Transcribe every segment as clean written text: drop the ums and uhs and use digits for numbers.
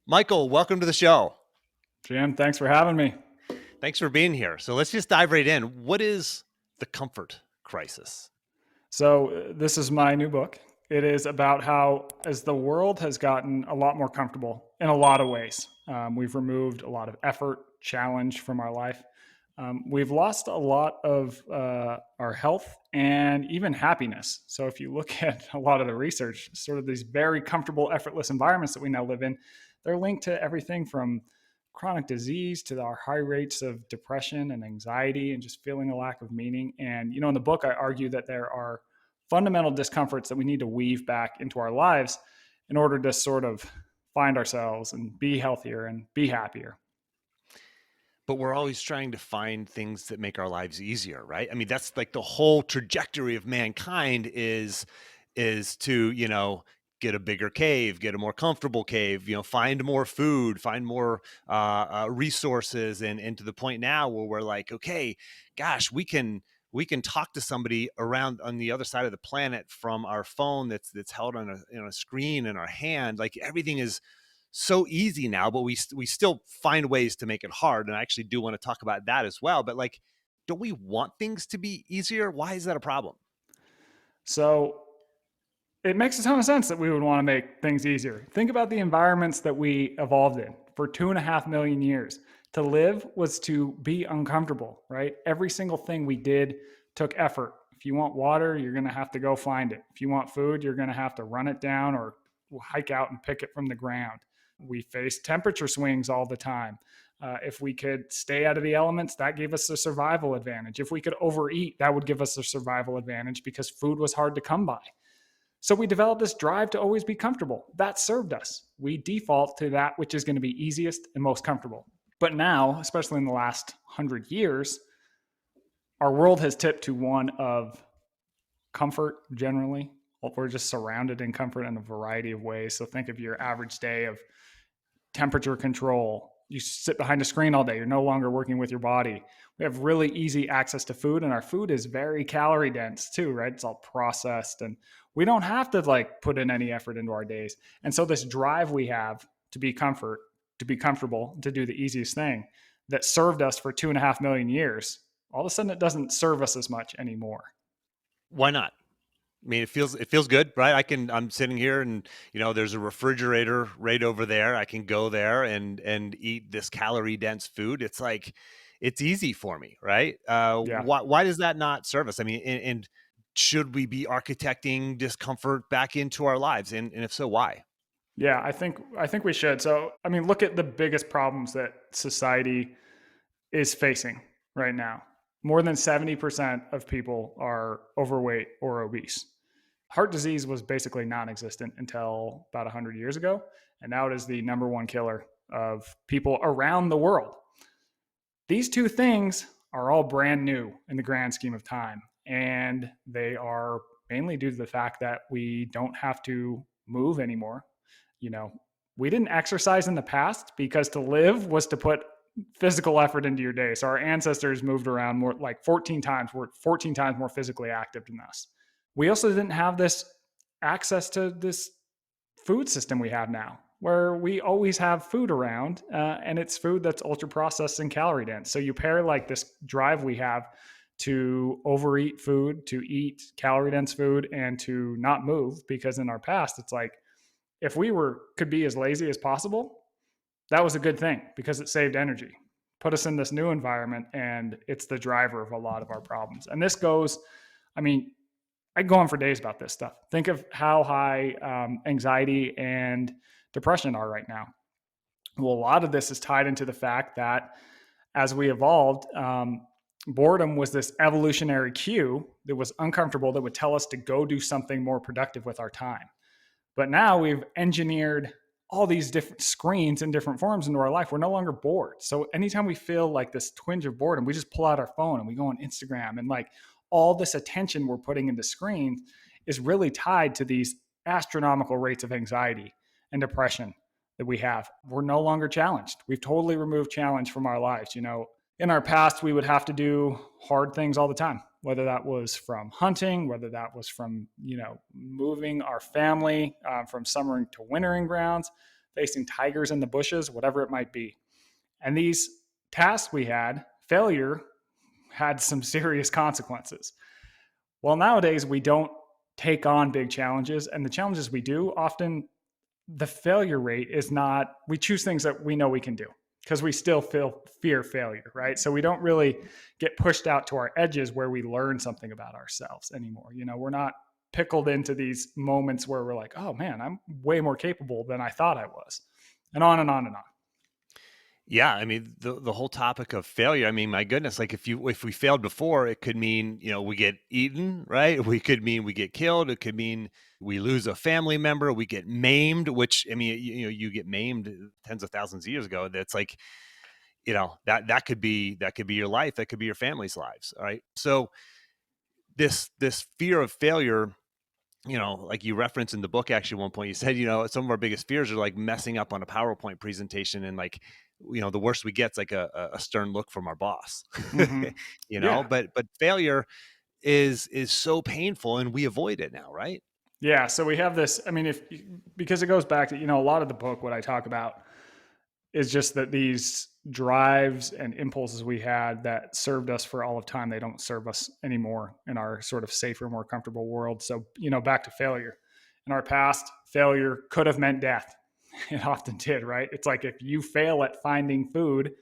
Michael, welcome to the show. Jim, thanks for having me. Thanks for being here. So let's just dive right in. What is the comfort crisis? This is my new book. It is about how, as the world has gotten a lot more comfortable in a lot of ways, we've removed a lot of effort, challenge from our life. We've lost a lot of our health and even happiness. So, if you look at a lot of the research, sort of these very comfortable, effortless environments that we now live in, they're linked to everything from chronic disease to our high rates of depression and anxiety and just feeling a lack of meaning. And, in the book, I argue that there are fundamental discomforts that we need to weave back into our lives in order to sort of find ourselves and be healthier and be happier. But we're always trying to find things that make our lives easier, right? I mean, that's like the whole trajectory of mankind is to, get a bigger cave, get a more comfortable cave, find more food, find more resources, and to the point now where we're like, okay, gosh, we can talk to somebody around on the other side of the planet from our phone that's held on a screen in our hand. Like everything is so easy now, but we still find ways to make it hard. And I actually do want to talk about that as well. But like, don't we want things to be easier? Why is that a problem? So, it makes a ton of sense that we would want to make things easier. Think about the environments that we evolved in for 2.5 million years. To live was to be uncomfortable, right? Every single thing we did took effort. If you want water, you're going to have to go find it. If you want food, you're going to have to run it down or hike out and pick it from the ground. We faced temperature swings all the time. If we could stay out of the elements, that gave us a survival advantage. If we could overeat, that would give us a survival advantage because food was hard to come by. So we developed this drive to always be comfortable. That served us. We default to that which is going to be easiest and most comfortable. But now, especially in the last 100 years, our world has tipped to one of comfort generally. We're just surrounded in comfort in a variety of ways. So think of your average day of temperature control. You sit behind a screen all day. You're no longer working with your body. We have really easy access to food, and our food is very calorie dense too, right? It's all processed, and we don't have to put in any effort into our days. And so this drive we have to be comfortable, to do the easiest thing that served us for 2.5 million years, all of a sudden it doesn't serve us as much anymore. Why not? I mean, it feels good, right? I'm sitting here and, there's a refrigerator right over there. I can go there and eat this calorie dense food. It's like, it's easy for me, right? Yeah. Why does that not serve us? I mean, and should we be architecting discomfort back into our lives? And if so, why? Yeah, I think we should. So, I mean, look at the biggest problems that society is facing right now. More than 70% of people are overweight or obese. Heart disease was basically non-existent until about 100 years ago, and now it is the number one killer of people around the world. These two things are all brand new in the grand scheme of time, and they are mainly due to the fact that we don't have to move anymore. You know, we didn't exercise in the past because to live was to put physical effort into your day. So our ancestors moved around more, like 14 times, were 14 times more physically active than us. We also didn't have this access to this food system we have now, where we always have food around, and it's food that's ultra processed and calorie dense. So you pair this drive we have to overeat food, to eat calorie dense food, and to not move, because in our past, it's like, if we could be as lazy as possible, that was a good thing because it saved energy. Put us in this new environment, and it's the driver of a lot of our problems. And this goes, I mean, I can go on for days about this stuff. Think of how high anxiety and depression are right now. Well, a lot of this is tied into the fact that as we evolved, boredom was this evolutionary cue that was uncomfortable, that would tell us to go do something more productive with our time. But now we've engineered all these different screens in different forms into our life. We're no longer bored. So anytime we feel like this twinge of boredom, we just pull out our phone and we go on Instagram, and all this attention we're putting into screens is really tied to these astronomical rates of anxiety and depression that we have. We're no longer challenged. We've totally removed challenge from our lives. In our past, we would have to do hard things all the time, whether that was from hunting, whether that was from, moving our family from summering to wintering grounds. facing tigers in the bushes, whatever it might be. And these tasks we had, failure had some serious consequences. Well, nowadays we don't take on big challenges, and the challenges we do, often the failure rate is not, we choose things that we know we can do because we still fear failure, right? So we don't really get pushed out to our edges where we learn something about ourselves anymore. We're not pickled into these moments where we're like, oh man, I'm way more capable than I thought I was, and on and on and on. Yeah, I mean the whole topic of failure. I mean, my goodness, like if we failed before, it could mean we get eaten, right? We could mean we get killed. It could mean we lose a family member. We get maimed, which I mean, you get maimed tens of thousands of years ago. That's like that could be your life. That could be your family's lives. All right. So this fear of failure, like you referenced in the book, actually, at one point you said, some of our biggest fears are like messing up on a PowerPoint presentation, and like, the worst we get is like a stern look from our boss, Mm-hmm. Yeah. but failure is so painful, and we avoid it now, right? Yeah. So we have this, I mean, because it goes back to, a lot of the book, what I talk about is just that these drives and impulses we had that served us for all of time, they don't serve us anymore in our sort of safer, more comfortable world. So, back to failure. In our past, failure could have meant death. It often did, right? It's like if you fail at finding food,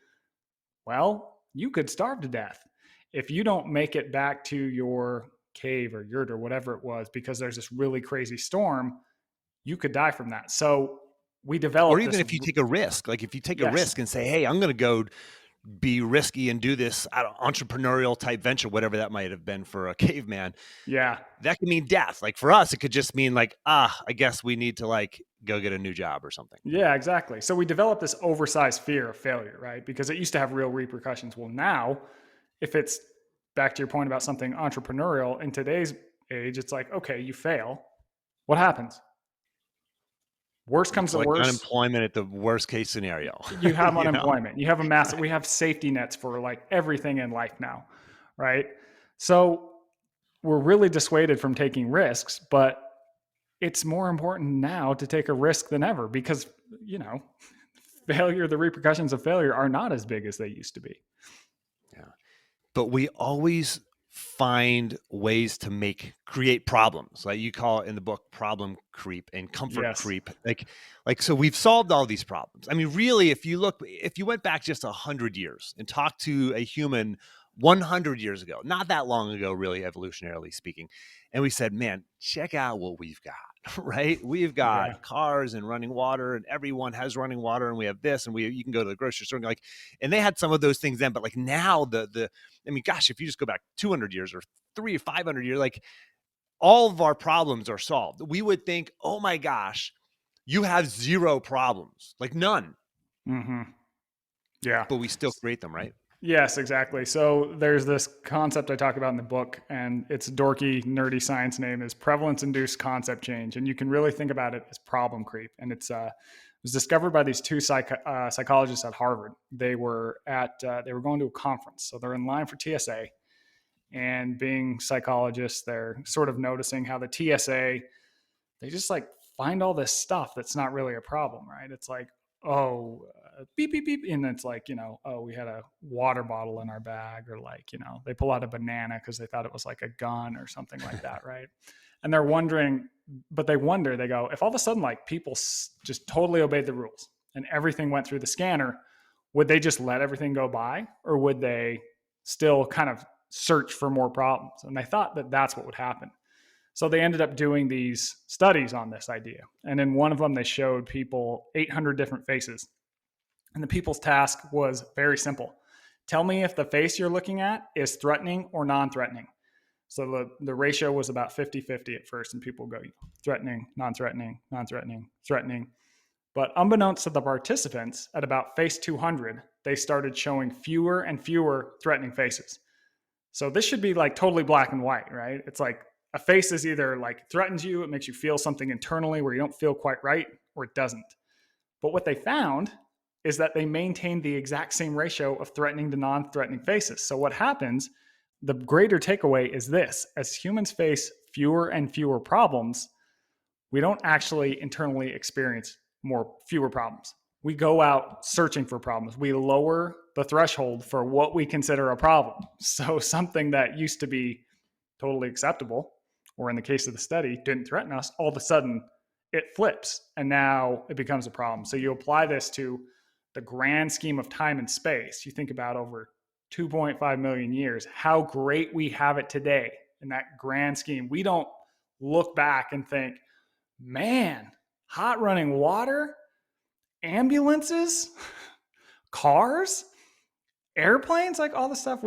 well, you could starve to death. If you don't make it back to your cave or yurt or whatever it was because there's this really crazy storm, you could die from that. So we Or developed even this. if you take a risk, like if you take a Yes. risk and say, hey, I'm going to go be risky and do this entrepreneurial type venture, whatever that might have been for a caveman. Yeah. That could mean death. Like for us, it could just mean like, I guess we need to like go get a new job or something. Yeah, exactly. So we developed this oversized fear of failure, right? Because it used to have real repercussions. Well, now, if it's back to your point about something entrepreneurial, in today's age, it's like, okay, you fail. What happens? Worst comes to Like worst. unemployment at the worst case scenario. You have unemployment. You have a massive, we have safety nets for like everything in life now, right? So we're really dissuaded from taking risks, but it's more important now to take a risk than ever because, failure, the repercussions of failure are not as big as they used to be. Yeah. But we always find ways to create problems. Like you call it in the book, problem creep and comfort Yes. creep. Like, so we've solved all these problems. I mean, really, if you went back just 100 years and talked to a human 100 years ago, not that long ago, really, evolutionarily speaking, and we said, man, check out what we've got, right? We've got cars and running water, and everyone has running water, and we have this, and you can go to the grocery store, and they had some of those things then, but like now I mean, gosh, if you just go back 200 years or 300 or 500 years, like all of our problems are solved. We would think, oh my gosh, you have zero problems, like none. Mm-hmm. Yeah. But we still create them, right? Yes, exactly. So there's this concept I talk about in the book, and its dorky, nerdy science name is prevalence-induced concept change. And you can really think about it as problem creep. And it was discovered by these two psychologists at Harvard. They were going to a conference, so they're in line for TSA. And being psychologists, they're sort of noticing how the TSA, they just like find all this stuff that's not really a problem, right? It's like, beep, beep, beep. And it's like, we had a water bottle in our bag, or like, they pull out a banana because they thought it was like a gun or something like that, right? And they're wondering, they go, if all of a sudden like people just totally obeyed the rules and everything went through the scanner, would they just let everything go by, or would they still kind of search for more problems? And they thought that that's what would happen. So they ended up doing these studies on this idea. And in one of them, they showed people 800 different faces. And the people's task was very simple. Tell me if the face you're looking at is threatening or non-threatening. So the ratio was about 50-50 at first, and people go, threatening, non-threatening, non-threatening, threatening. But unbeknownst to the participants, at about face 200, they started showing fewer and fewer threatening faces. So this should be like totally black and white, right? It's like a face is either like threatens you, it makes you feel something internally where you don't feel quite right, or it doesn't. But what they found is that they maintained the exact same ratio of threatening to non-threatening faces. So what happens, the greater takeaway is this: as humans face fewer and fewer problems, we don't actually internally experience fewer problems. We go out searching for problems. We lower the threshold for what we consider a problem. So something that used to be totally acceptable, or in the case of the study, didn't threaten us, all of a sudden it flips and now it becomes a problem. So you apply this to the grand scheme of time and space. You think about over 2.5 million years, how great we have it today in that grand scheme. We don't look back and think, man, hot running water, ambulances, cars, airplanes, like all the stuff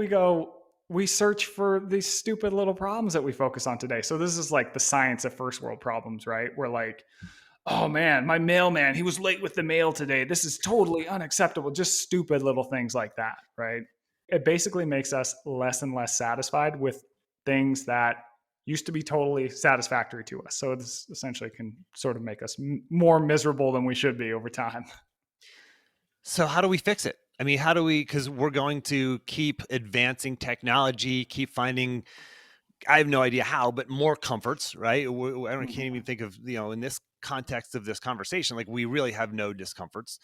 we search for these stupid little problems that we focus on today. So this is like the science of first world problems, right? We're like, oh man, my mailman, he was late with the mail today. This is totally unacceptable. Just stupid little things like that, right? It basically makes us less and less satisfied with things that used to be totally satisfactory to us. So this essentially can sort of make us more miserable than we should be over time. So how do we fix it? I mean, how do we, because we're going to keep advancing technology, keep finding, I have no idea how, but more comforts, right? Can't even think of, in this context of this conversation, like we really have no discomforts.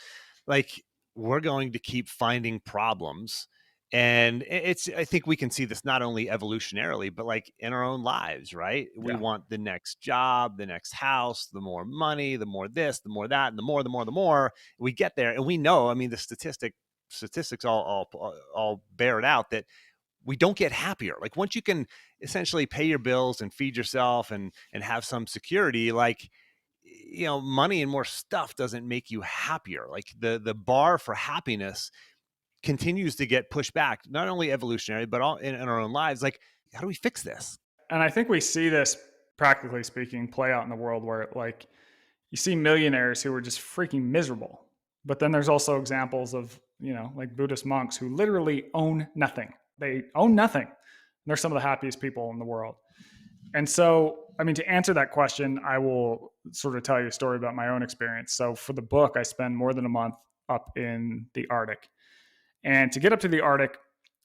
Like we're going to keep finding problems. And I think we can see this not only evolutionarily, but like in our own lives, right? We want the next job, the next house, the more money, the more this, the more that, and the more. We get there and we know, I mean, the statistics all bear it out that we don't get happier. Like once you can essentially pay your bills and feed yourself and have some security, like, money and more stuff doesn't make you happier. Like the bar for happiness continues to get pushed back, not only evolutionary, but all in our own lives. Like, how do we fix this? And I think we see this, practically speaking, play out in the world where like you see millionaires who are just freaking miserable. But then there's also examples of, like Buddhist monks who literally own nothing. They own nothing. They're some of the happiest people in the world. And so, I mean, to answer that question, I will sort of tell you a story about my own experience. So for the book, I spend more than a month up in the Arctic. And to get up to the Arctic,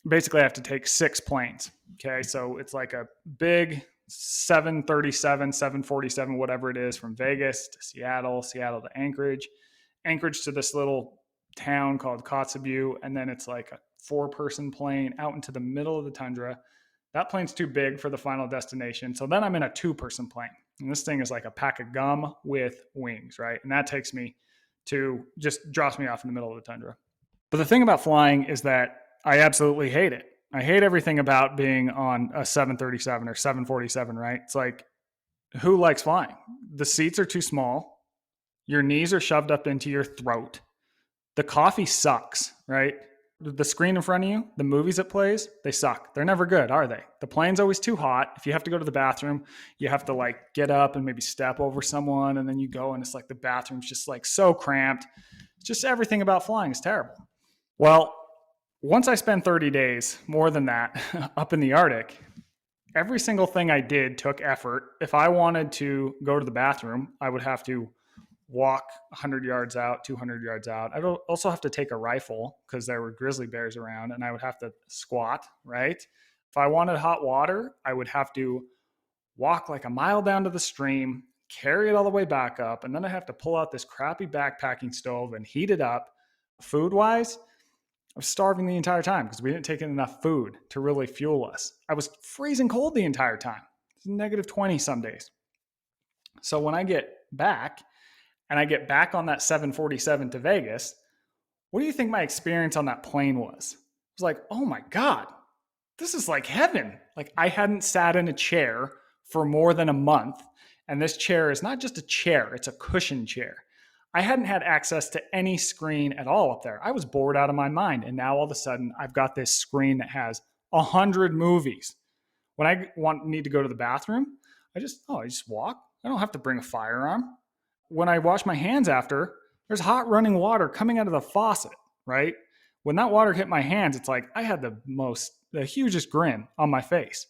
basically I have to take 6 planes. Okay. So it's like a big 737, 747, whatever it is, from Vegas to Seattle, Seattle to Anchorage, Anchorage to this little town called Kotzebue. And then it's like a 4-person plane out into the middle of the tundra. That plane's too big for the final destination. So then I'm in a 2-person plane. And this thing is like a pack of gum with wings, right? And that takes me to, just drops me off in the middle of the tundra. But the thing about flying is that I absolutely hate it. I hate everything about being on a 737 or 747, right? It's like, who likes flying? The seats are too small. Your knees are shoved up into your throat. The coffee sucks, right? The screen in front of you, the movies it plays, they suck. They're never good, are they? The plane's always too hot. If you have to go to the bathroom, you have to like get up and maybe step over someone, and then you go and it's like the bathroom's just like so cramped. Just everything about flying is terrible. Well, once I spent 30 days, more than that, up in the Arctic, every single thing I did took effort. If I wanted to go to the bathroom, I would have to walk 100 yards out, 200 yards out. I'd also have to take a rifle because there were grizzly bears around, and I would have to squat, right? If I wanted hot water, I would have to walk like a mile down to the stream, carry it all the way back up, and then I have to pull out this crappy backpacking stove and heat it up. Food-wise, I was starving the entire time because we didn't take in enough food to really fuel us. I was freezing cold the entire time. It's -20 some days. So when I get back, and I get back on that 747 to Vegas, what do you think my experience on that plane was? It was like, oh my God, this is like heaven. Like I hadn't sat in a chair for more than a month. And this chair is not just a chair, it's a cushion chair. I hadn't had access to any screen at all up there. I was bored out of my mind. And now all of a sudden I've got this screen that has 100 movies. When I need to go to the bathroom, I just walk. I don't have to bring a firearm. When I wash my hands after, there's hot running water coming out of the faucet, right? When that water hit my hands, it's like I had the hugest grin on my face.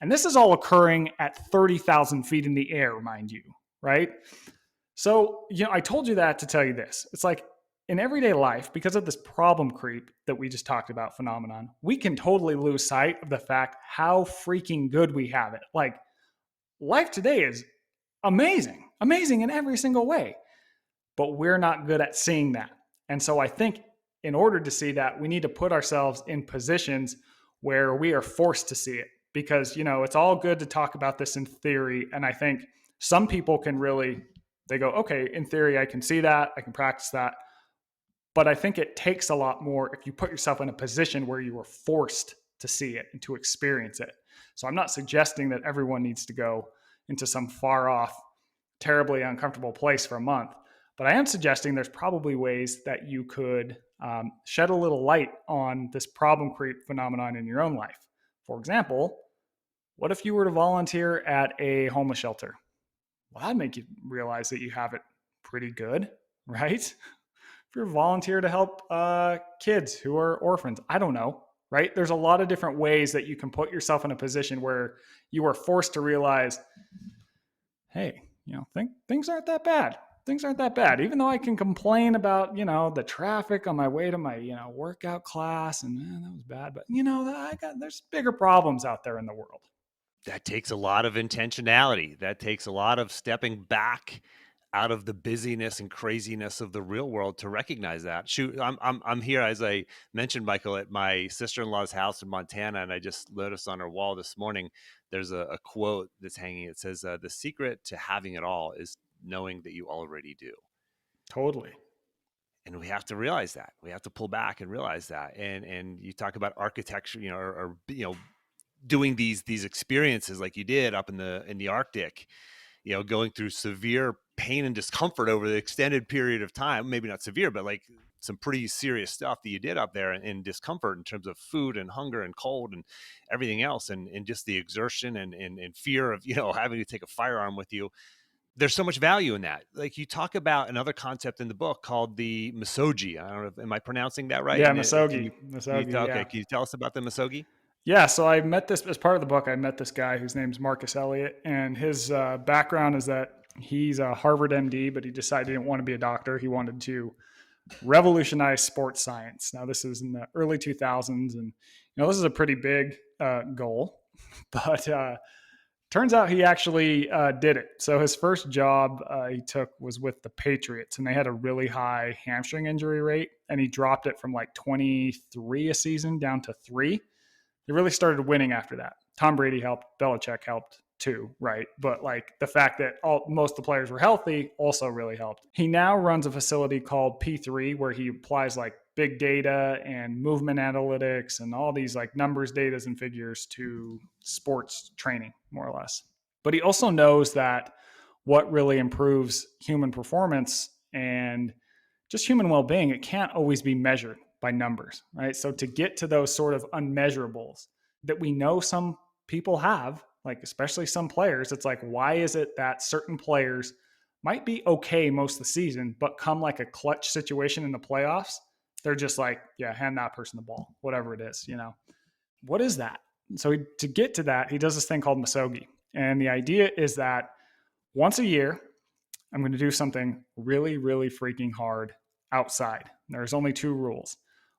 And this is all occurring at 30,000 feet in the air, mind you, right? So, I told you that to tell you this. It's like in everyday life, because of this problem creep that we just talked about phenomenon, we can totally lose sight of the fact how freaking good we have it. Like life today is amazing in every single way. but we're not good at seeing that. And so I think in order to see that, we need to put ourselves in positions where we are forced to see it, because, it's all good to talk about this in theory. And I think some people can really, they go, okay, in theory, I can see that, I can practice that. But I think it takes a lot more if you put yourself in a position where you are forced to see it and to experience it. So I'm not suggesting that everyone needs to go into some far off, terribly uncomfortable place for a month. But I am suggesting there's probably ways that you could shed a little light on this problem creep phenomenon in your own life. For example, what if you were to volunteer at a homeless shelter? Well, that'd make you realize that you have it pretty good, right? If you're a volunteer to help kids who are orphans, I don't know, right? There's a lot of different ways that you can put yourself in a position where you are forced to realize, hey, things aren't that bad. Things aren't that bad. Even though I can complain about, the traffic on my way to my, workout class, and that was bad, but there's bigger problems out there in the world. That takes a lot of intentionality. That takes a lot of stepping back out of the busyness and craziness of the real world to recognize that. Shoot, I'm here, as I mentioned, Michael, at my sister-in-law's house in Montana, and I just noticed on her wall this morning, there's a quote that's hanging. It says, "The secret to having it all is knowing that you already do." Totally. And we have to realize that. We have to pull back and realize that. And you talk about architecture, or doing these experiences like you did up in the Arctic, going through severe pain and discomfort over the extended period of time. Maybe not severe, but like some pretty serious stuff that you did up there in discomfort in terms of food and hunger and cold and everything else, and just the exertion and fear of having to take a firearm with you. There's so much value in that. Like, you talk about another concept in the book called the misogyny. I don't know, am I pronouncing that right? Yeah, And misogyny. okay, can you tell us about the misogyny? Yeah, so I met this as part of the book. I met this guy whose name's Marcus Elliott, and his background is that he's a Harvard MD, but he decided he didn't want to be a doctor. He wanted to revolutionize sports science. Now, this is in the early 2000s, and this is a pretty big goal, but turns out he actually did it. So his first job he took was with the Patriots, and they had a really high hamstring injury rate, and he dropped it from like 23 a season down to 3. They really started winning after that. Tom Brady helped, Belichick helped too, right? But like the fact that most of the players were healthy also really helped. He now runs a facility called P3, where he applies like big data and movement analytics and all these like numbers, datas, and figures to sports training, more or less. But he also knows that what really improves human performance and just human well-being, it can't always be measured by numbers, right? So to get to those sort of unmeasurables that we know some people have, like especially some players, it's like, why is it that certain players might be okay most of the season, but come like a clutch situation in the playoffs, they're just like, yeah, hand that person the ball, whatever it is, What is that? So to get to that, he does this thing called misogyny. And the idea is that once a year, I'm going to do something really, really freaking hard outside. There's only 2 rules.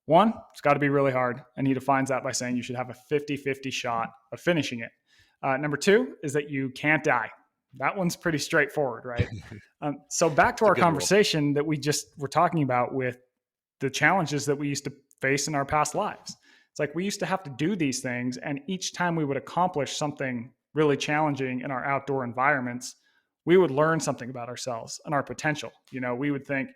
One, it's got to be really hard, and he defines that by saying you should have a 50-50 shot of finishing it. Number 2 is that you can't die. That one's pretty straightforward, right? So back to our conversation that we just were talking about with the challenges that we used to face in our past lives. It's like we used to have to do these things, and each time we would accomplish something really challenging in our outdoor environments, we would learn something about ourselves and our potential. We would think,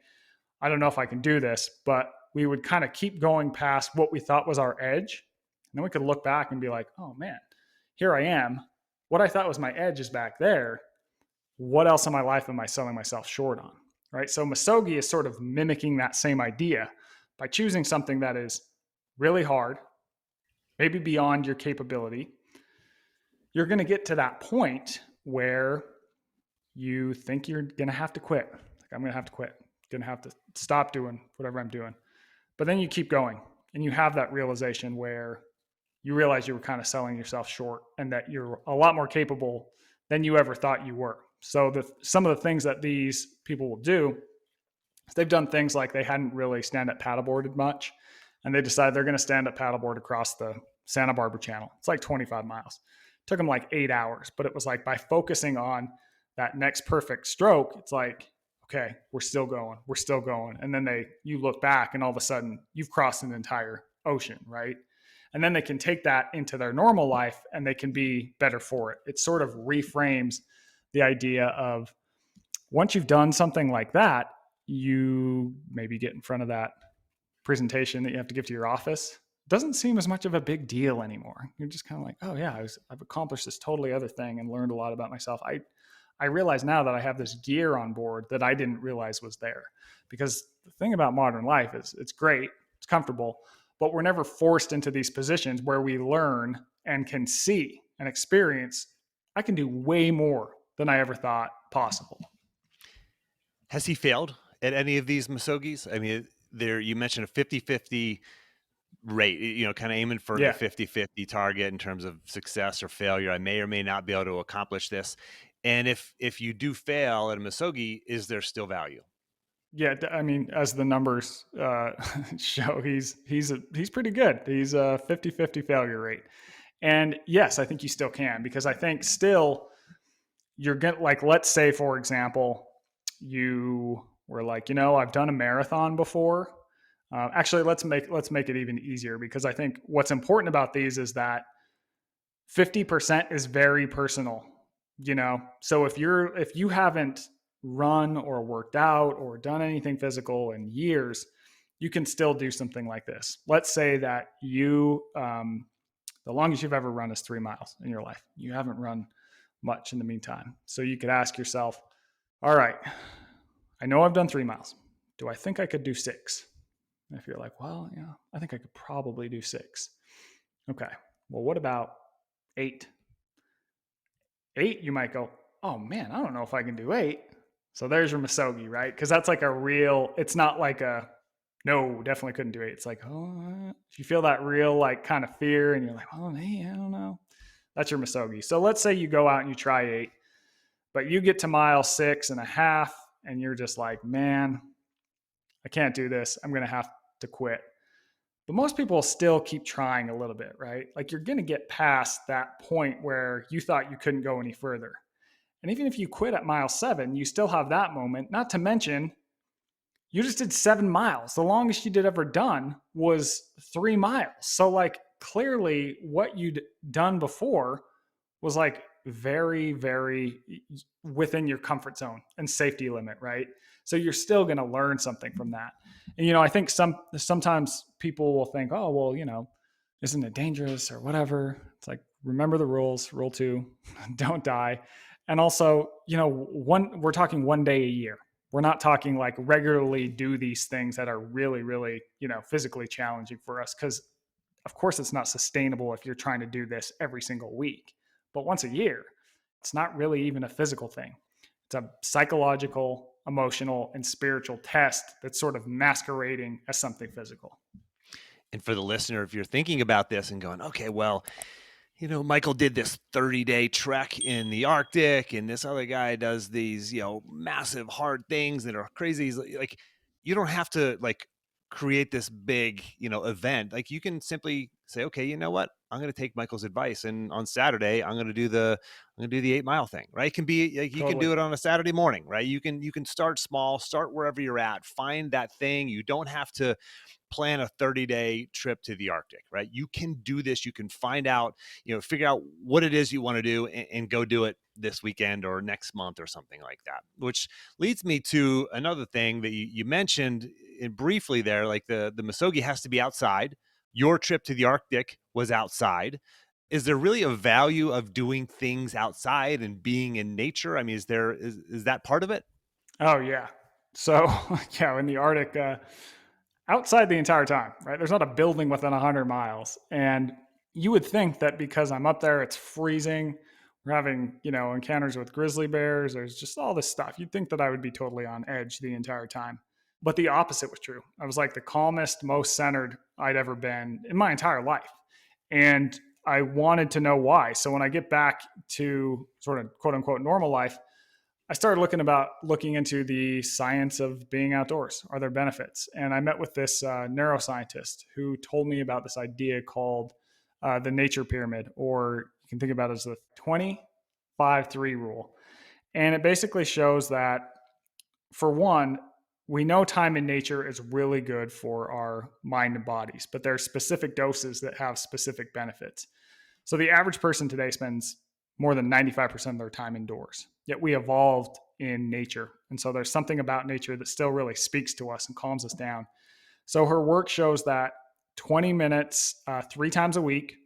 I don't know if I can do this, but we would kind of keep going past what we thought was our edge. And then we could look back and be like, oh man, here I am. What I thought was my edge is back there. What else in my life am I selling myself short on? Right? So misogyny is sort of mimicking that same idea by choosing something that is really hard, maybe beyond your capability. You're going to get to that point where you think you're going to have to quit. Like, I'm going to have to quit. Going to have to stop doing whatever I'm doing. But then you keep going, and you have that realization where you realize you were kind of selling yourself short, and that you're a lot more capable than you ever thought you were. So some of the things that these people will do, they've done things like they hadn't really stand-up paddleboarded much, and they decided they're going to stand-up paddleboard across the Santa Barbara Channel. It's like 25 miles. It took them like 8 hours, but it was like by focusing on that next perfect stroke, it's like, Okay, we're still going. We're still going. And then you look back and all of a sudden you've crossed an entire ocean, right? And then they can take that into their normal life and they can be better for it. It sort of reframes the idea of once you've done something like that, you maybe get in front of that presentation that you have to give to your office. It doesn't seem as much of a big deal anymore. You're just kind of like, oh yeah, I've accomplished this totally other thing and learned a lot about myself. I realize now that I have this gear on board that I didn't realize was there. Because the thing about modern life is it's great, it's comfortable, but we're never forced into these positions where we learn and can see and experience I can do way more than I ever thought possible. Has he failed at any of these misogys? I mean, there you mentioned a 50-50 rate, kind of aiming for the Yeah. 50-50 target in terms of success or failure. I may or may not be able to accomplish this. And if you do fail at a misogi, is there still value? Yeah, I mean, as the numbers show, he's pretty good. He's a 50-50 failure rate. And yes, I think you still can, because I think still you're going to, like, let's say, for example, you were like, I've done a marathon before. Actually, let's make it even easier, because I think what's important about these is that 50% is very personal, So if you haven't run or worked out or done anything physical in years, you can still do something like this. Let's say that the longest you've ever run is 3 miles in your life. You haven't run much in the meantime. So you could ask yourself, all right, I know I've done 3 miles. Do I think I could do 6? And if you're like, well, I think I could probably do 6. Okay. Well, what about 8? 8, you might go, oh man, I don't know if I can do 8. So there's your misogi, right? Because that's like it's not like a, no, definitely couldn't do 8. It's like, oh, if you feel that real like kind of fear and you're like, oh, hey, I don't know. That's your misogi. So let's say you go out and you try 8, but you get to mile 6.5 and you're just like, man, I can't do this. I'm going to have to quit. But most people still keep trying a little bit, right? Like you're going to get past that point where you thought you couldn't go any further. And even if you quit at mile 7, you still have that moment, not to mention you just did 7 miles. The longest you did ever done was 3 miles. So like clearly what you'd done before was like very, very within your comfort zone and safety limit, right? So you're still going to learn something from that. And, I think sometimes people will think, oh, well, isn't it dangerous or whatever? It's like, remember the rules. Rule 2, don't die. And also, we're talking 1 day a year. We're not talking like regularly do these things that are really, really, physically challenging for us. Because of course it's not sustainable if you're trying to do this every single week. But once a year, it's not really even a physical thing. It's a psychological, emotional, and spiritual test that's sort of masquerading as something physical. And for the listener, if you're thinking about this and going, okay, well, Michael did this 30-day trek in the Arctic, and this other guy does these, massive hard things that are crazy. Like, you don't have to like create this big, event. Like, you can simply say, okay, you know what? I'm going to take Michael's advice, and on Saturday, I'm going to do the 8-mile thing, right? It can be like, you can do it on a Saturday morning, right? You can start small, start wherever you're at, find that thing. You don't have to plan a 30-day trip to the Arctic, right? You can do this. You can find out, figure out what it is you want to do and go do it this weekend or next month or something like that. Which leads me to another thing that you mentioned briefly there, like the misogi has to be outside. Your trip to the Arctic was outside. Is there really a value of doing things outside and being in nature? I mean, is that part of it? Oh yeah. So yeah, in the Arctic, outside the entire time, right? There's not a building within 100 miles. And you would think that because I'm up there, it's freezing. We're having, encounters with grizzly bears. There's just all this stuff. You'd think that I would be totally on edge the entire time. But the opposite was true. I was like the calmest, most centered I'd ever been in my entire life. And I wanted to know why. So when I get back to sort of quote unquote normal life, I started looking into the science of being outdoors. Are there benefits? And I met with this neuroscientist who told me about this idea called the nature pyramid, or you can think about it as the 20-5-3 rule. And it basically shows that for one, we know time in nature is really good for our mind and bodies, but there are specific doses that have specific benefits. So the average person today spends more than 95% of their time indoors. Yet we evolved in nature. And so there's something about nature that still really speaks to us and calms us down. So her work shows that 20 minutes 3 times a week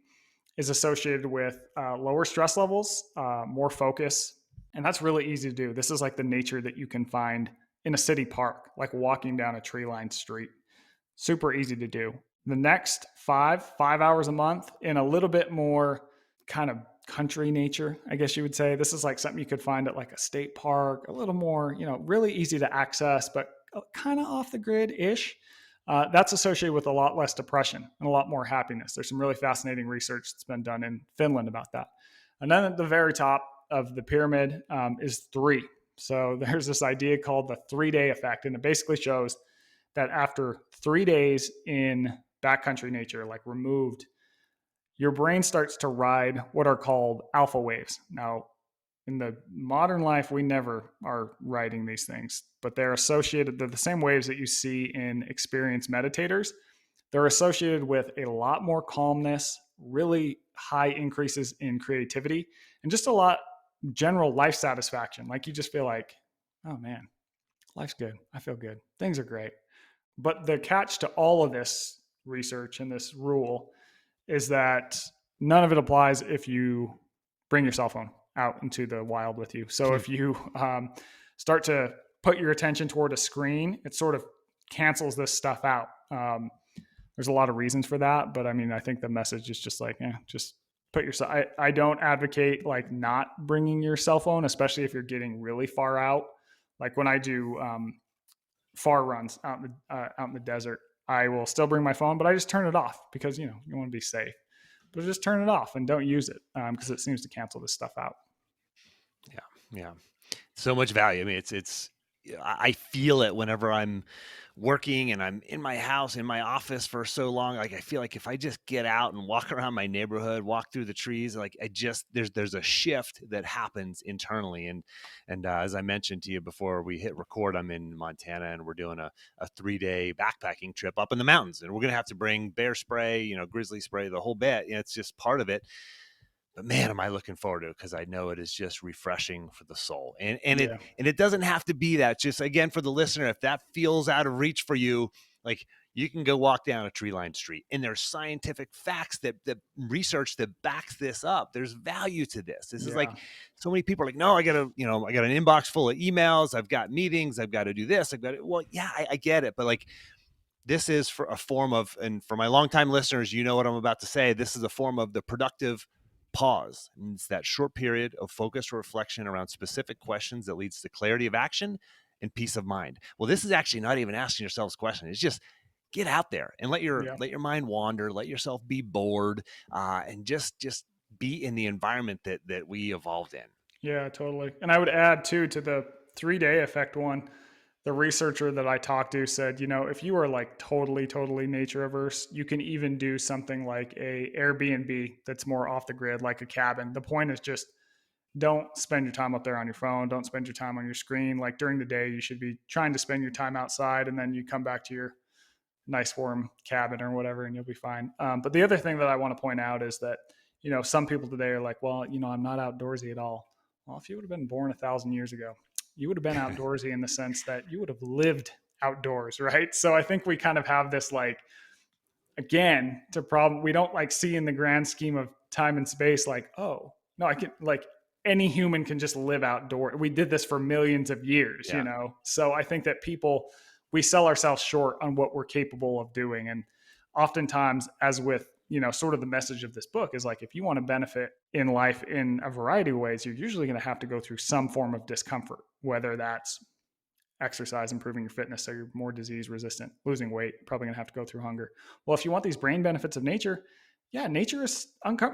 is associated with lower stress levels, more focus. And that's really easy to do. This is like the nature that you can find in a city park, like walking down a tree lined street. Super easy to do. The next 5 hours a month in a little bit more kind of country nature, I guess you would say. This is like something you could find at like a state park, a little more, really easy to access, but kind of off the grid ish. That's associated with a lot less depression and a lot more happiness. There's some really fascinating research that's been done in Finland about that. And then at the very top of the pyramid is 3. So there's this idea called the 3-day effect, and it basically shows that after 3 days in backcountry nature, like removed, your brain starts to ride what are called alpha waves. Now, in the modern life, we never are riding these things, but they're the same waves that you see in experienced meditators. They're associated with a lot more calmness, really high increases in creativity, and just a lot general life satisfaction. Like you just feel like, oh man, life's good. I feel good. Things are great. But the catch to all of this research and this rule is that none of it applies if you bring your cell phone out into the wild with you. So if you start to put your attention toward a screen, it sort of cancels this stuff out. There's a lot of reasons for that, but I mean, I think the message is just like, just put yourself. I don't advocate like not bringing your cell phone, especially if you're getting really far out. Like when I do far runs out in the desert, I will still bring my phone, but I just turn it off because you want to be safe. But just turn it off and don't use it because it seems to cancel this stuff out. Yeah. So much value. I mean, I feel it whenever I'm working and I'm in my house, in my office for so long. Like, I feel like if I just get out and walk around my neighborhood, walk through the trees, like there's a shift that happens internally. And as I mentioned to you before we hit record, I'm in Montana and we're doing a 3-day backpacking trip up in the mountains, and we're going to have to bring bear spray, grizzly spray, the whole bit. It's just part of it. But man, am I looking forward to it, because I know it is just refreshing for the soul. And it doesn't have to be that. Just again, for the listener, if that feels out of reach for you, like, you can go walk down a tree-lined street, and there's scientific facts that research that backs this up. There's value to this. This is like, so many people are like, no, I got an inbox full of emails. I've got meetings. I've got to do this. Well, yeah, I get it. But like, this is for a form of, and for my longtime listeners, what I'm about to say, this is a form of the productive pause. And it's that short period of focused reflection around specific questions that leads to clarity of action and peace of mind. Well, this is actually not even asking yourselves questions. It's just get out there and let your mind wander, let yourself be bored, and just be in the environment that we evolved in. Yeah, totally. And I would add too, to the 3-day effect one, the researcher that I talked to said, if you are like totally nature averse, you can even do something like a Airbnb that's more off the grid, like a cabin. The point is just don't spend your time up there on your phone. Don't spend your time on your screen. Like during the day, you should be trying to spend your time outside, and then you come back to your nice warm cabin or whatever, and you'll be fine. But the other thing that I want to point out is that, some people today are like, well, I'm not outdoorsy at all. Well, if you would have been born 1,000 years ago, you would have been outdoorsy in the sense that you would have lived outdoors, right? So I think we kind of have this, like, again, we don't like see in the grand scheme of time and space, like, oh, no, I can, like, any human can just live outdoors. We did this for millions of years, So I think that we sell ourselves short on what we're capable of doing. And oftentimes, as with, sort of the message of this book is like, if you want to benefit in life in a variety of ways, you're usually going to have to go through some form of discomfort, whether that's exercise, improving your fitness so you're more disease resistant, losing weight, probably going to have to go through hunger. Well, if you want these brain benefits of nature, nature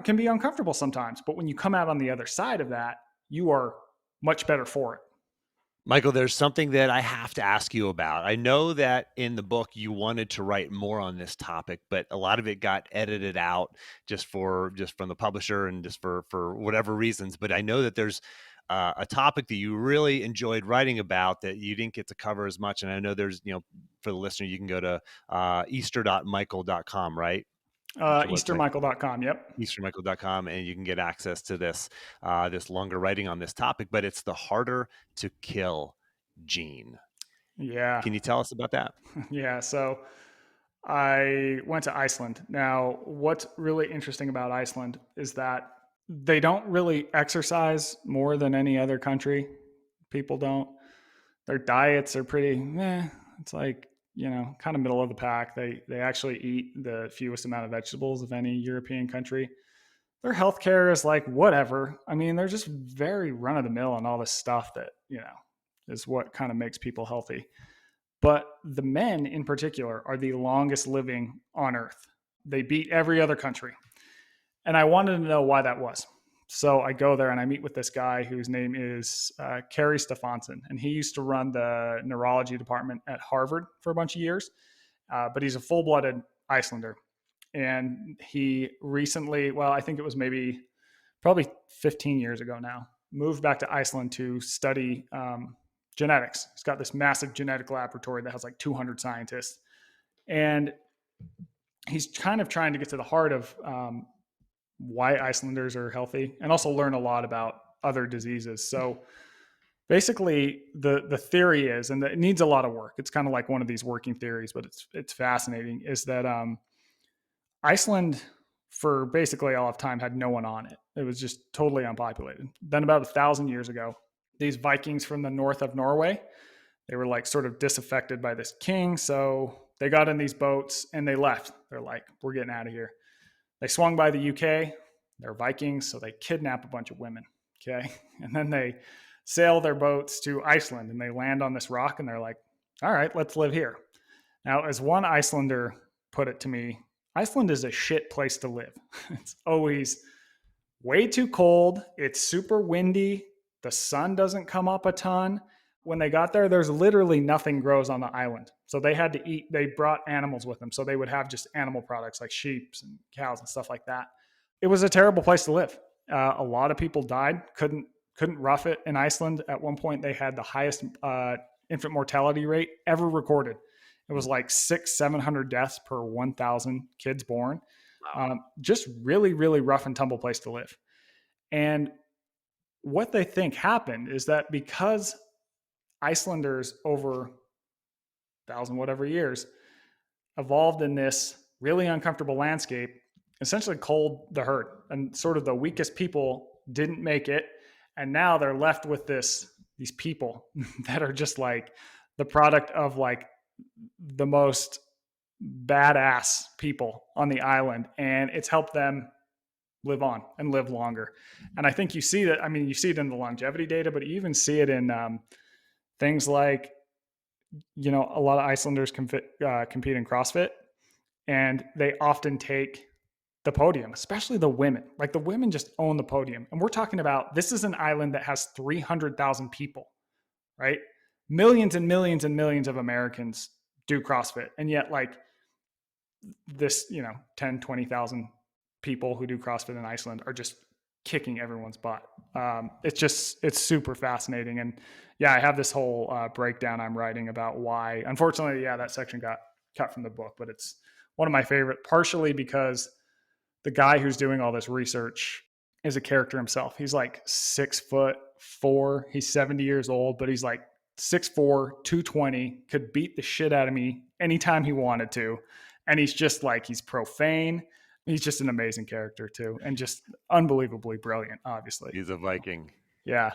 can be uncomfortable sometimes. But when you come out on the other side of that, you are much better for it. Michael, there's something that I have to ask you about. I know that in the book you wanted to write more on this topic, but a lot of it got edited out just from the publisher and just for whatever reasons. But I know that there's a topic that you really enjoyed writing about that you didn't get to cover as much. And I know there's, for the listener, you can go to easter.michael.com, right? That's your website. Eastermichael.com. Yep. eastermichael.com, and you can get access to this longer writing on this topic, but it's the harder to kill gene. Yeah. Can you tell us about that? Yeah. So I went to Iceland. Now, what's really interesting about Iceland is that they don't really exercise more than any other country. People don't. Their diets are pretty, it's like, kind of middle of the pack. They actually eat the fewest amount of vegetables of any European country. Their healthcare is like whatever. I mean, they're just very run of the mill and all this stuff that, is what kind of makes people healthy. But the men in particular are the longest living on earth. They beat every other country. And I wanted to know why that was. So I go there and I meet with this guy whose name is Kerry Stefansson. And he used to run the neurology department at Harvard for a bunch of years. But he's a full-blooded Icelander. And he recently, well, I think it was probably 15 years ago now, moved back to Iceland to study genetics. He's got this massive genetic laboratory that has like 200 scientists. And he's kind of trying to get to the heart of why Icelanders are healthy and also learn a lot about other diseases. So basically the theory is, and it needs a lot of work. It's kind of like one of these working theories, but it's fascinating, is that Iceland for basically all of time had no one on it. It was just totally unpopulated. Then about 1,000 years ago, these Vikings from the north of Norway, they were like sort of disaffected by this king. So they got in these boats and they left. They're like, we're getting out of here. They swung by the UK. They're Vikings. So they kidnap a bunch of women. Okay. And then they sail their boats to Iceland and they land on this rock and they're like, all right, let's live here. Now, as one Icelander put it to me, Iceland is a shit place to live. It's always way too cold. It's super windy. The sun doesn't come up a ton. When they got there, there's literally nothing grows on the island. So they had to eat, they brought animals with them. So they would have just animal products like sheep and cows and stuff like that. It was a terrible place to live. A lot of people died, couldn't rough it in Iceland. At one point, they had the highest infant mortality rate ever recorded. It was like 600-700 deaths per 1,000 kids born. Wow. Just really, really rough and tumble place to live. And what they think happened is that because Icelanders over 1,000 whatever years evolved in this really uncomfortable landscape, essentially culled the herd, and sort of the weakest people didn't make it. And now they're left with these people that are just like the product of like the most badass people on the island, and it's helped them live on and live longer. And I think you see that. I mean, you see it in the longevity data, but you even see it in things like, a lot of Icelanders compete in CrossFit, and they often take the podium, especially the women. Like the women just own the podium. And we're talking about, this is an island that has 300,000 people, right? Millions and millions and millions of Americans do CrossFit. And yet like this, 10, 20,000 people who do CrossFit in Iceland are just kicking everyone's butt. It's super fascinating. And yeah, I have this whole breakdown I'm writing about why, unfortunately, that section got cut from the book, but it's one of my favorite, partially because the guy who's doing all this research is a character himself. He's like 6'4". He's 70 years old, but he's like 6'4", 220, could beat the shit out of me anytime he wanted to. And he's just like, he's profane. He's just an amazing character too. And just unbelievably brilliant, obviously. He's a Viking. Yeah,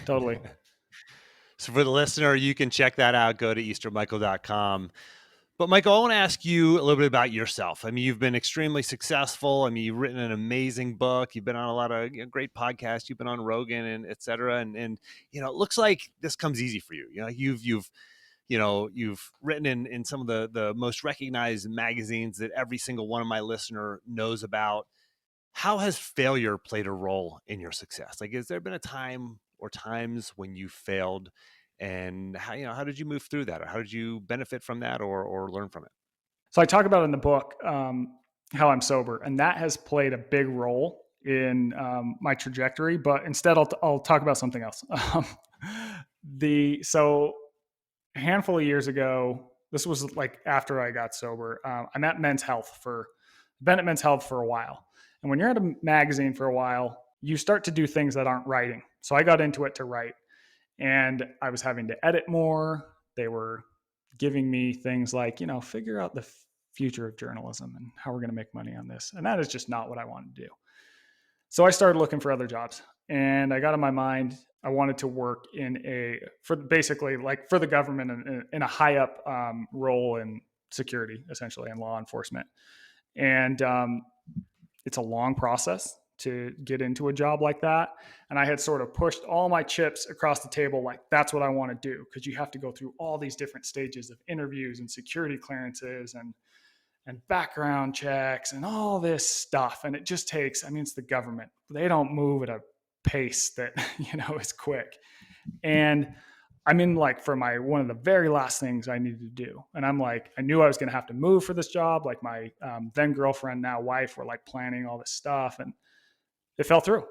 totally. So for the listener, you can check that out. Go to eastermichael.com. But Michael, I want to ask you a little bit about yourself. I mean, you've been extremely successful. I mean, you've written an amazing book. You've been on a lot of great podcasts. You've been on Rogan and et cetera. And it looks like this comes easy for you. You've written in some of the most recognized magazines that every single one of my listener knows about. How has failure played a role in your success? Like, has there been a time or times when you failed? And how did you move through that? Or how did you benefit from that or learn from it? So I talk about in the book how I'm sober, and that has played a big role in my trajectory, but instead I'll talk about something else. So a handful of years ago, this was like after I got sober, I'm at Men's Health been at Men's Health for a while. And when you're at a magazine for a while, you start to do things that aren't writing. So I got into it to write, and I was having to edit more. They were giving me things like, figure out the future of journalism and how we're going to make money on this. And that is just not what I wanted to do. So I started looking for other jobs, and I got in my mind, I wanted to work for the government in a high up role in security, essentially, in law enforcement. And it's a long process to get into a job like that. And I had sort of pushed all my chips across the table, like, that's what I want to do. Because you have to go through all these different stages of interviews and security clearances and background checks and all this stuff. And it just takes, it's the government. They don't move at a pace that, is quick. And I'm in for one of the very last things I needed to do. And I'm like, I knew I was going to have to move for this job. Like my then girlfriend, now wife, were like planning all this stuff, and it fell through.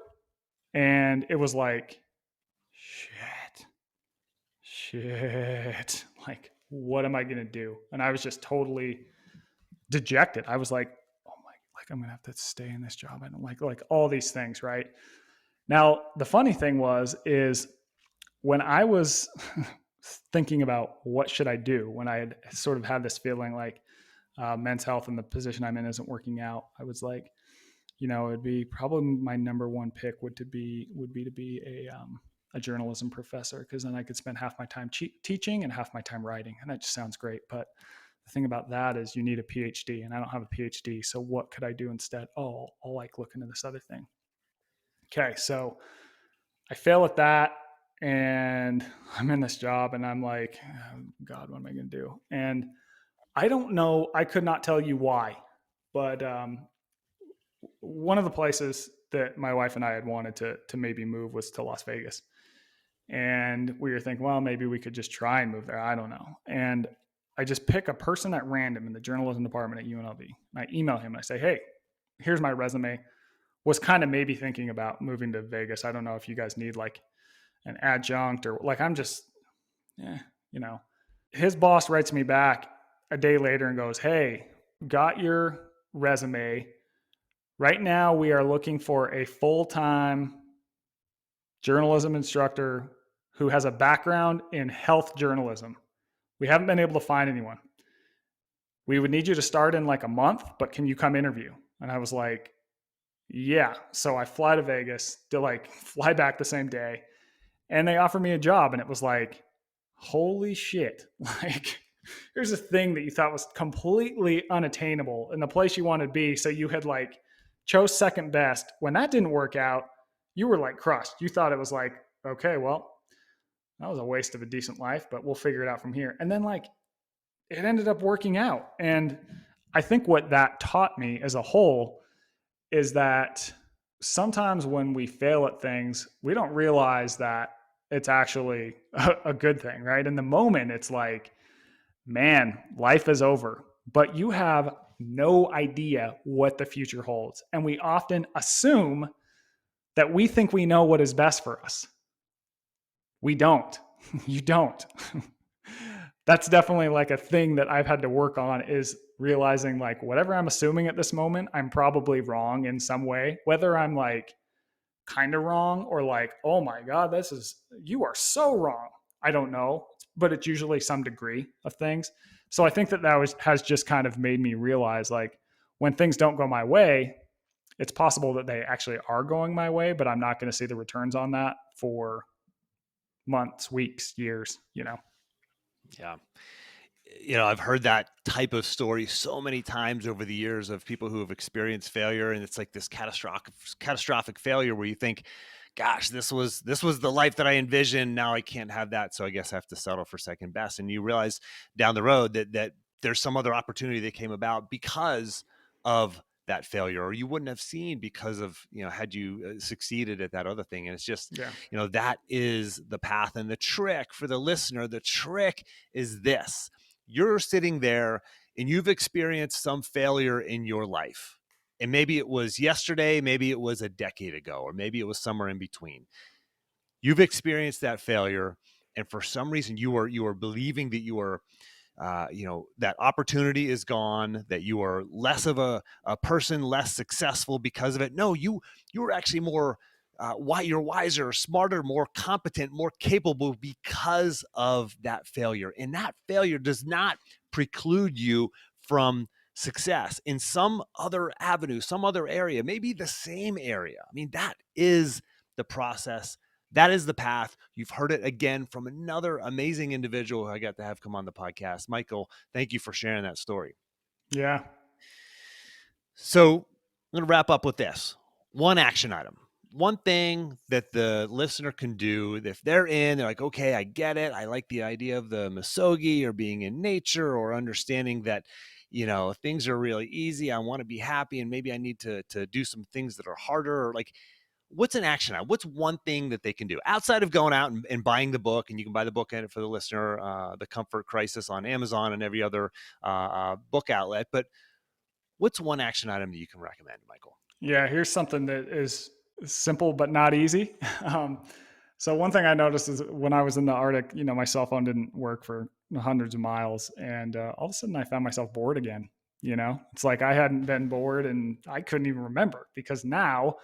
And it was like, shit, like, what am I going to do? And I was just totally dejected. I was like, oh my, like, I'm going to have to stay in this job. I don't like all these things. Right now, the funny thing is when I was thinking about what should I do, when I had sort of had this feeling like Men's Health and the position I'm in isn't working out, I was like, it'd be probably my number one pick would be to be a journalism professor, because then I could spend half my time teaching and half my time writing, and that just sounds great. But the thing about that is you need a PhD, and I don't have a PhD. So what could I do instead? Oh, I'll like look into this other thing. Okay, so I fail at that, and I'm in this job, and I'm like, oh, God, what am I going to do? And I don't know. I could not tell you why, but one of the places that my wife and I had wanted to maybe move was to Las Vegas. And we were thinking, well, maybe we could just try and move there. I don't know. And I just pick a person at random in the journalism department at UNLV. And I email him and I say, hey, here's my resume. Was kind of maybe thinking about moving to Vegas. I don't know if you guys need like an adjunct or like, I'm just, His boss writes me back a day later and goes, hey, got your resume. Right now, we are looking for a full-time journalism instructor who has a background in health journalism. We haven't been able to find anyone. We would need you to start in like a month, but can you come interview? And I was like, yeah. So I fly to Vegas to fly back the same day, and they offered me a job, and it was like, holy shit. Like, here's a thing that you thought was completely unattainable in the place you wanted to be. So you had chose second best. When that didn't work out, you were like crushed. You thought it was like, okay, well, that was a waste of a decent life, but we'll figure it out from here. And then it ended up working out. And I think what that taught me as a whole is that sometimes when we fail at things, we don't realize that it's actually a good thing, right? In the moment, it's like, man, life is over, but you have no idea what the future holds. And we often assume that we think we know what is best for us. We don't. You don't. That's definitely a thing that I've had to work on, is realizing whatever I'm assuming at this moment, I'm probably wrong in some way, whether I'm kind of wrong or oh my God, you are so wrong. I don't know, but it's usually some degree of things. So I think that has just kind of made me realize when things don't go my way, it's possible that they actually are going my way, but I'm not going to see the returns on that for months, weeks, years, Yeah. I've heard that type of story so many times over the years of people who have experienced failure. And it's like this catastrophic failure where you think, gosh, this was the life that I envisioned. Now I can't have that. So I guess I have to settle for second best. And you realize down the road that there's some other opportunity that came about because of that failure, or you wouldn't have seen because of, had you succeeded at that other thing. And it's just, that is the path. And the trick for the listener, the trick is this: you're sitting there and you've experienced some failure in your life. And maybe it was yesterday, maybe it was a decade ago, or maybe it was somewhere in between. You've experienced that failure, and for some reason you are believing that you are that opportunity is gone, that you are less of a person, less successful because of it. No, you are actually more you're wiser, smarter, more competent, more capable because of that failure. And that failure does not preclude you from success in some other avenue, some other area, maybe the same area. I mean, that is the process. That is the path. You've heard it again from another amazing individual who I got to have come on the podcast. Michael, thank you for sharing that story. Yeah. So I'm going to wrap up with this one action item. One thing that the listener can do if they're like, okay, I get it. I like the idea of the misogyny or being in nature or understanding that, things are really easy. I want to be happy and maybe I need to do some things that are harder, or like, what's an action item? What's one thing that they can do outside of going out and buying the book? And you can buy the book in it for the listener, The Comfort Crisis, on Amazon and every other book outlet. But what's one action item that you can recommend, Michael? Yeah, here's something that is simple but not easy. Um, so one thing I noticed is when I was in the Arctic, my cell phone didn't work for hundreds of miles, and all of a sudden I found myself bored again. It's like I hadn't been bored, and I couldn't even remember, because now,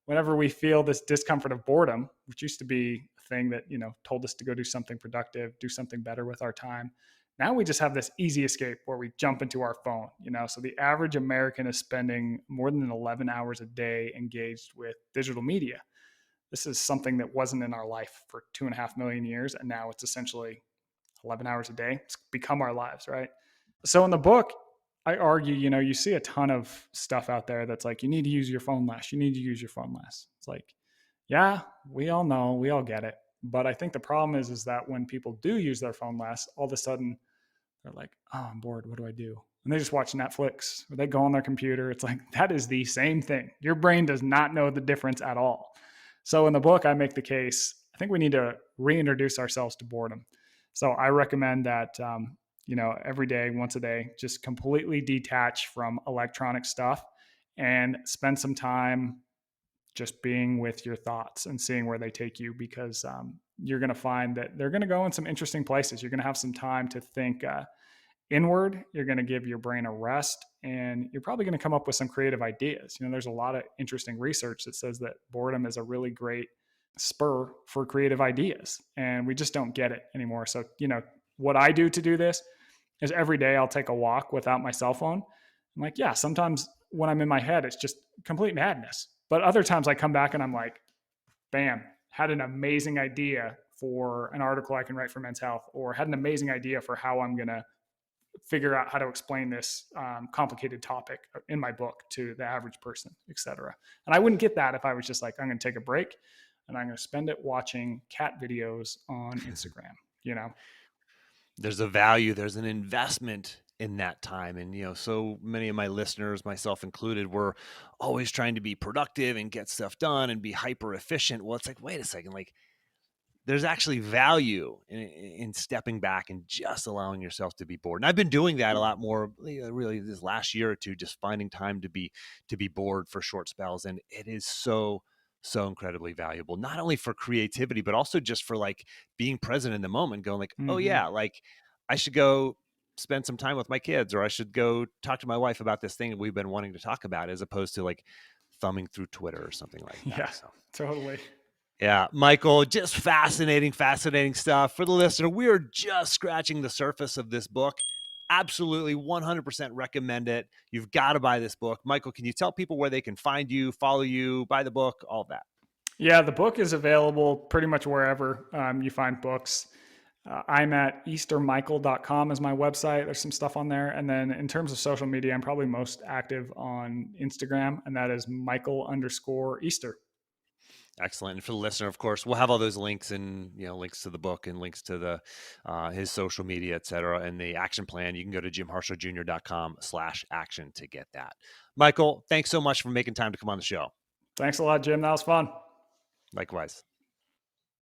whenever we feel this discomfort of boredom, which used to be a thing that told us to go do something productive, do something better with our time, now we just have this easy escape where we jump into our phone. So the average American is spending more than 11 hours a day engaged with digital media. This is something that wasn't in our life for 2.5 million years, and now it's essentially 11 hours a day. It's become our lives, right? So in the book, I argue, you see a ton of stuff out there that's like, you need to use your phone less. You need to use your phone less. It's like, yeah, we all know, we all get it. But I think the problem is that when people do use their phone less, all of a sudden they're like, oh, I'm bored. What do I do? And they just watch Netflix, or they go on their computer. It's like, that is the same thing. Your brain does not know the difference at all. So in the book, I make the case, I think we need to reintroduce ourselves to boredom. So I recommend that, every day, once a day, just completely detach from electronic stuff and spend some time just being with your thoughts and seeing where they take you, because you're going to find that they're going to go in some interesting places. You're going to have some time to think inward. You're going to give your brain a rest, and you're probably going to come up with some creative ideas. There's a lot of interesting research that says that boredom is a really great spur for creative ideas, and we just don't get it anymore. So, what I do to do this is every day I'll take a walk without my cell phone. I'm like, yeah, sometimes when I'm in my head, it's just complete madness. But other times I come back and I'm like, bam, had an amazing idea for an article I can write for Men's Health, or had an amazing idea for how I'm going to figure out how to explain this complicated topic in my book to the average person, etc. And I wouldn't get that if I was just like, I'm going to take a break and I'm going to spend it watching cat videos on Instagram. There's a value, there's an investment in that time. And, so many of my listeners, myself included, were always trying to be productive and get stuff done and be hyper efficient. Well, it's like, wait a second, like, there's actually value in stepping back and just allowing yourself to be bored. And I've been doing that a lot more really this last year or two, just finding time to be bored for short spells. And it is so incredibly valuable, not only for creativity, but also just for like being present in the moment, going like, oh yeah, like I should go spend some time with my kids, or I should go talk to my wife about this thing that we've been wanting to talk about, as opposed to like thumbing through Twitter or something like that. Yeah, so totally. Yeah, Michael, just fascinating stuff. For the listener, we are just scratching the surface of this book. Absolutely 100% recommend it. You've got to buy this book. Michael, can you tell people where they can find you, follow you, buy the book, all of that? Yeah, the book is available pretty much wherever you find books. I'm at eastermichael.com is my website. There's some stuff on there. And then in terms of social media, I'm probably most active on Instagram, and that is Michael_Easter. Excellent. And for the listener, of course, we'll have all those links, and links to the book and links to the his social media, et cetera, and the action plan. You can go to jimharshawjr.com/action to get that. Michael, thanks so much for making time to come on the show. Thanks a lot, Jim. That was fun. Likewise.